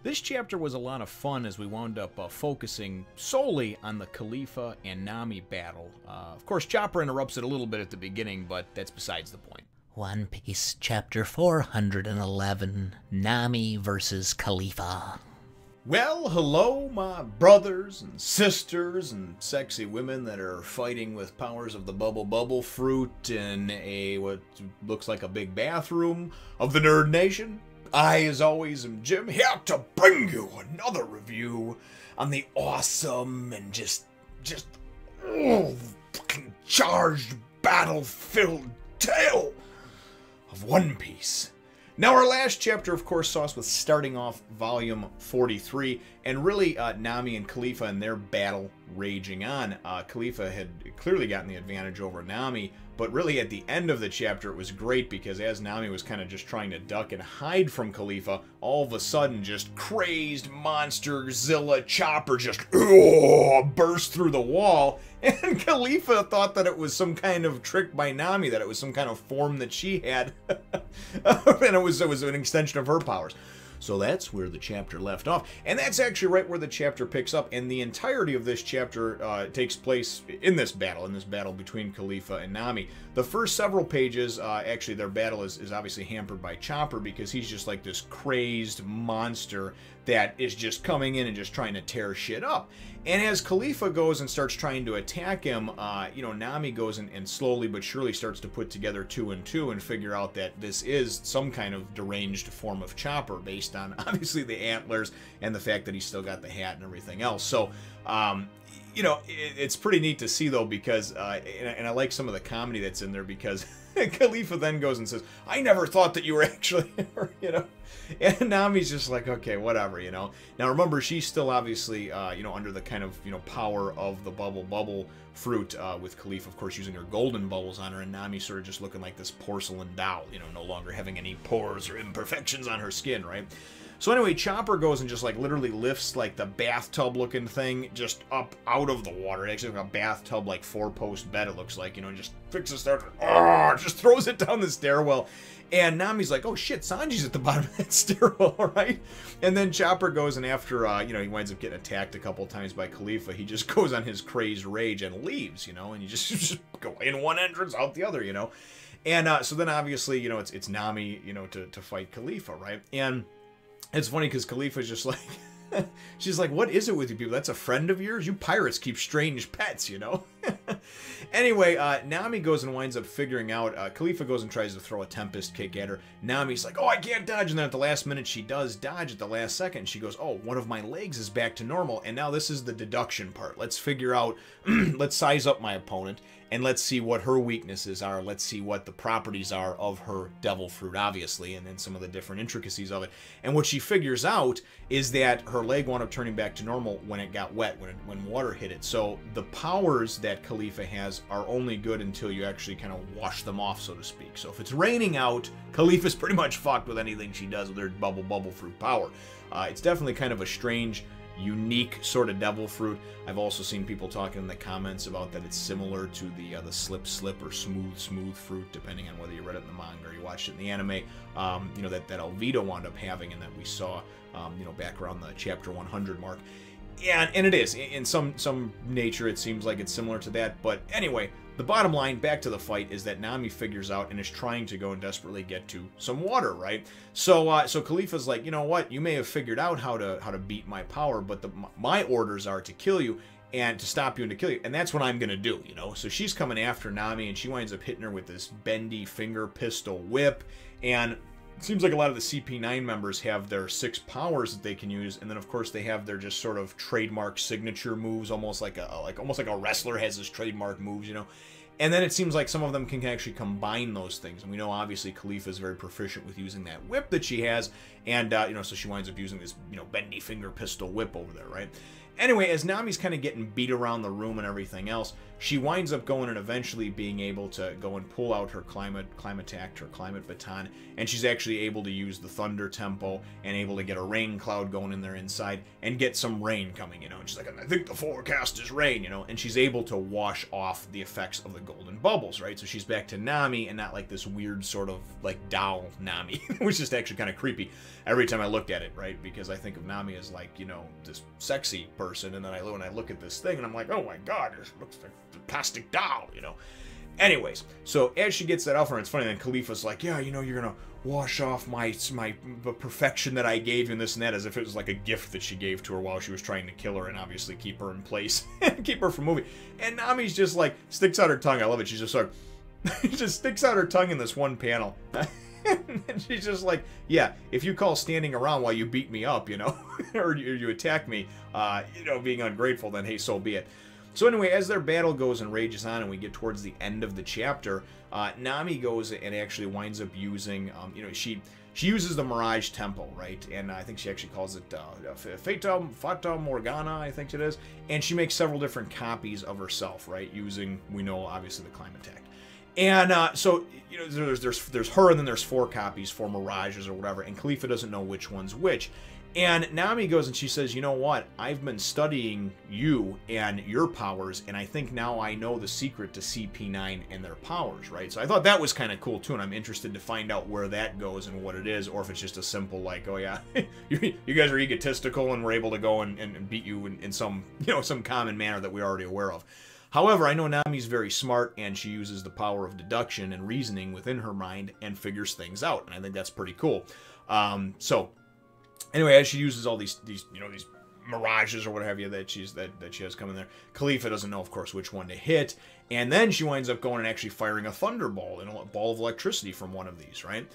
This chapter was a lot of fun as we wound up focusing solely on the Kalifa and Nami battle. Of course, Chopper interrupts it a little bit at the beginning, but that's besides the point. One Piece Chapter 411, Nami versus Kalifa. Well, hello, my brothers and sisters and sexy women that are fighting with powers of the bubble fruit in what looks like a big bathroom of the Nerd Nation. I, as always, am Jim, here to bring you another review on the awesome and just fucking charged, battle-filled tale of One Piece. Now, our last chapter, of course, saw us with starting off Volume 43, and really Nami and Kalifa and their battle raging on. Kalifa had clearly gotten the advantage over Nami, but really at the end of the chapter it was great because as Nami was kind of just trying to duck and hide from Kalifa, all of a sudden just crazed monster Zilla Chopper just burst through the wall, and Kalifa thought that it was some kind of trick by Nami, that it was some kind of form that she had, and it was an extension of her powers. So that's where the chapter left off, and that's actually right where the chapter picks up, and the entirety of this chapter takes place in this battle between Kalifa and Nami. The first several pages, actually their battle is obviously hampered by Chopper because he's just like this crazed monster that is just coming in and just trying to tear shit up. And as Kalifa goes and starts trying to attack him, Nami goes and slowly but surely starts to put together two and two and figure out that this is some kind of deranged form of Chopper based on, obviously, the antlers and the fact that he's still got the hat and everything else. So, it's pretty neat to see, though, because, and I like some of the comedy that's in there because Kalifa then goes and says, I never thought that you were actually, and Nami's just like, okay, whatever, Now, remember, she's still obviously, under the kind of, power of the bubble fruit with Kalifa, of course, using her golden bubbles on her, and Nami sort of just looking like this porcelain doll, no longer having any pores or imperfections on her skin, right? So anyway, Chopper goes and just like literally lifts like the bathtub looking thing just up out of the water. It actually like a bathtub like 4-post bed, it looks like, and just fixes it, just throws it down the stairwell. And Nami's like, oh shit, Sanji's at the bottom of that stairwell, right? And then Chopper goes and after, he winds up getting attacked a couple times by Kalifa, he just goes on his crazed rage and leaves, and you just go in one entrance, out the other, And so then obviously, it's Nami, to fight Kalifa, right? And it's funny because Kalifa's just like, she's like, what is it with you people? That's a friend of yours? You pirates keep strange pets, Anyway, Nami goes and winds up figuring out, Kalifa goes and tries to throw a Tempest kick at her. Nami's like, oh, I can't dodge. And then at the last minute, she does dodge at the last second. She goes, oh, one of my legs is back to normal. And now this is the deduction part. Let's figure out, let's size up my opponent. And let's see what her weaknesses are. Let's see what the properties are of her devil fruit, obviously, and then some of the different intricacies of it. And what she figures out is that her leg wound up turning back to normal when it got wet, when water hit it. So the powers that Kalifa has are only good until you actually kind of wash them off, so to speak. So if it's raining out, Kalifa's pretty much fucked with anything she does with her bubble fruit power. It's definitely kind of a strange, unique sort of devil fruit. I've also seen people talking in the comments about that it's similar to the slip or smooth fruit, depending on whether you read it in the manga or you watched it in the anime. That Alvito wound up having and that we saw, back around the chapter 100 mark. And it is in some nature. It seems like it's similar to that. But anyway, the bottom line, back to the fight, is that Nami figures out and is trying to go and desperately get to some water, right? So Kalifa's like, you know what? You may have figured out how to beat my power, but my orders are to kill you and to stop you and to kill you, and that's what I'm gonna do, So she's coming after Nami, and she winds up hitting her with this bendy finger pistol whip, and it seems like a lot of the CP9 members have their 6 powers that they can use, and then of course they have their just sort of trademark signature moves, almost like a wrestler has his trademark moves, And then it seems like some of them can actually combine those things, and we know obviously Kalifa is very proficient with using that whip that she has, and so she winds up using this bendy finger pistol whip over there, right? Anyway, as Nami's kind of getting beat around the room and everything else, she winds up going and eventually being able to go and pull out her Climate Baton, and she's actually able to use the Thunder Tempo and able to get a rain cloud going in there inside and get some rain coming, you know. And she's like, I think the forecast is rain, you know, and she's able to wash off the effects of the golden bubbles, right? So she's back to Nami and not like this weird sort of like doll Nami, which is just actually kind of creepy every time I looked at it, right? Because I think of Nami as like, you know, this sexy person, and then when I look at this thing and I'm like, oh my god, this looks like a plastic doll, you know. Anyways, so as she gets that off her, it's funny, then Khalifa's like, yeah, you know, you're gonna wash off the perfection that I gave you and this and that, as if it was like a gift that she gave to her while she was trying to kill her and obviously keep her in place and keep her from moving. And Nami's just like, sticks out her tongue. I love it. She's just like, she just sticks out her tongue in this one panel. And she's just like, yeah, if you call standing around while you beat me up, you know, or you attack me, you know, being ungrateful, then hey, so be it. So anyway, as their battle goes and rages on and we get towards the end of the chapter, Nami goes and actually winds up using, you know, she uses the Mirage Tempo, right? And I think she actually calls it Fata Morgana, I think it is. And she makes several different copies of herself, right? Using, we know, obviously, the Climate Tech. And so, you know, there's her, and then there's 4 copies, 4 Mirages or whatever, and Kalifa doesn't know which one's which. And Nami goes and she says, you know what, I've been studying you and your powers, and I think now I know the secret to CP9 and their powers, right? So I thought that was kind of cool, too, and I'm interested to find out where that goes and what it is, or if it's just a simple, like, oh, yeah, you guys are egotistical, and we're able to go and beat you in some, you know, some common manner that we're already aware of. However, I know Nami's very smart, and she uses the power of deduction and reasoning within her mind and figures things out, and I think that's pretty cool. So anyway, as she uses all these you know, these mirages or what have you that she has coming there, Kalifa doesn't know, of course, which one to hit, and then she winds up going and actually firing a thunderball, and a ball of electricity from one of these, right?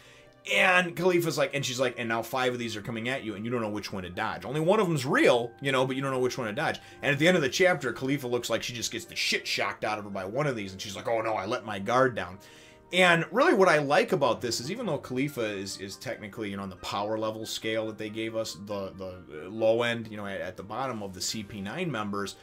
And Khalifa's like, and she's like, and now 5 of these are coming at you, and you don't know which one to dodge. Only one of them's real, you know, but you don't know which one to dodge. And at the end of the chapter, Khalifa looks like she just gets the shit shocked out of her by one of these, and she's like, oh no, I let my guard down. And really what I like about this is, even though Kalifa is technically, you know, on the power level scale that they gave us, the low end, you know, at the bottom of the CP9 members,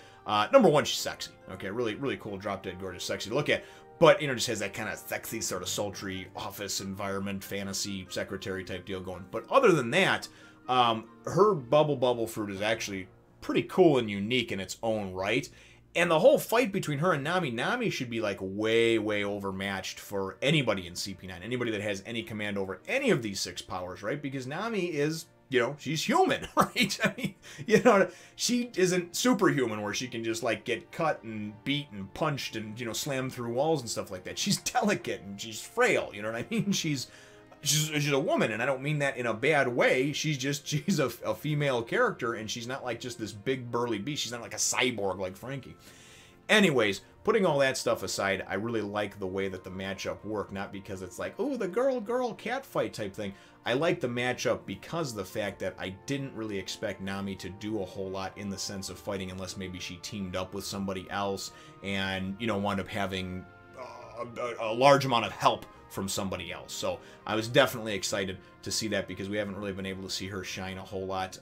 number one, she's sexy. Okay, really, really cool, drop dead gorgeous, sexy to look at. But, you know, just has that kind of sexy, sort of sultry office environment, fantasy, secretary type deal going. But other than that, her bubble fruit is actually pretty cool and unique in its own right. And the whole fight between her and Nami should be like way, way overmatched for anybody in CP9. Anybody that has any command over any of these 6 powers, right? Because Nami is, you know, she's human, right? I mean, you know, she isn't superhuman where she can just like get cut and beat and punched and, you know, slam through walls and stuff like that. She's delicate and she's frail, you know what I mean? She's a woman, and I don't mean that in a bad way. She's a female character, and she's not like just this big burly beast. She's not like a cyborg like Frankie. Anyways, putting all that stuff aside, I really like the way that the matchup worked, not because it's like, oh, the girl cat fight type thing. I like the matchup because of the fact that I didn't really expect Nami to do a whole lot in the sense of fighting, unless maybe she teamed up with somebody else and, you know, wound up having a large amount of help from somebody else. So I was definitely excited to see that, because we haven't really been able to see her shine a whole lot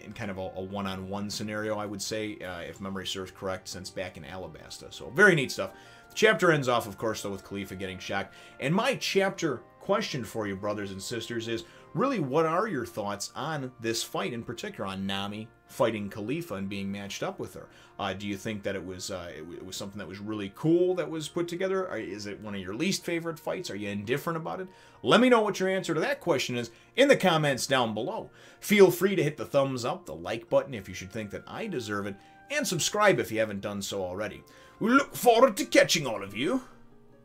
in kind of a one-on-one scenario, I would say, if memory serves correct, since back in Alabasta. So very neat stuff. The chapter ends off, of course, though, with Kalifa getting shocked. And my chapter question for you, brothers and sisters, is really, what are your thoughts on this fight in particular, on Nami fighting Kalifa and being matched up with her? Do you think that it was something that was really cool that was put together? Or is it one of your least favorite fights? Are you indifferent about it? Let me know what your answer to that question is in the comments down below. Feel free to hit the thumbs up, the like button if you should think that I deserve it, and subscribe if you haven't done so already. We look forward to catching all of you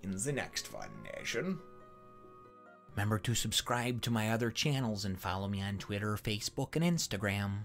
in the next Fun Nation. Remember to subscribe to my other channels and follow me on Twitter, Facebook, and Instagram.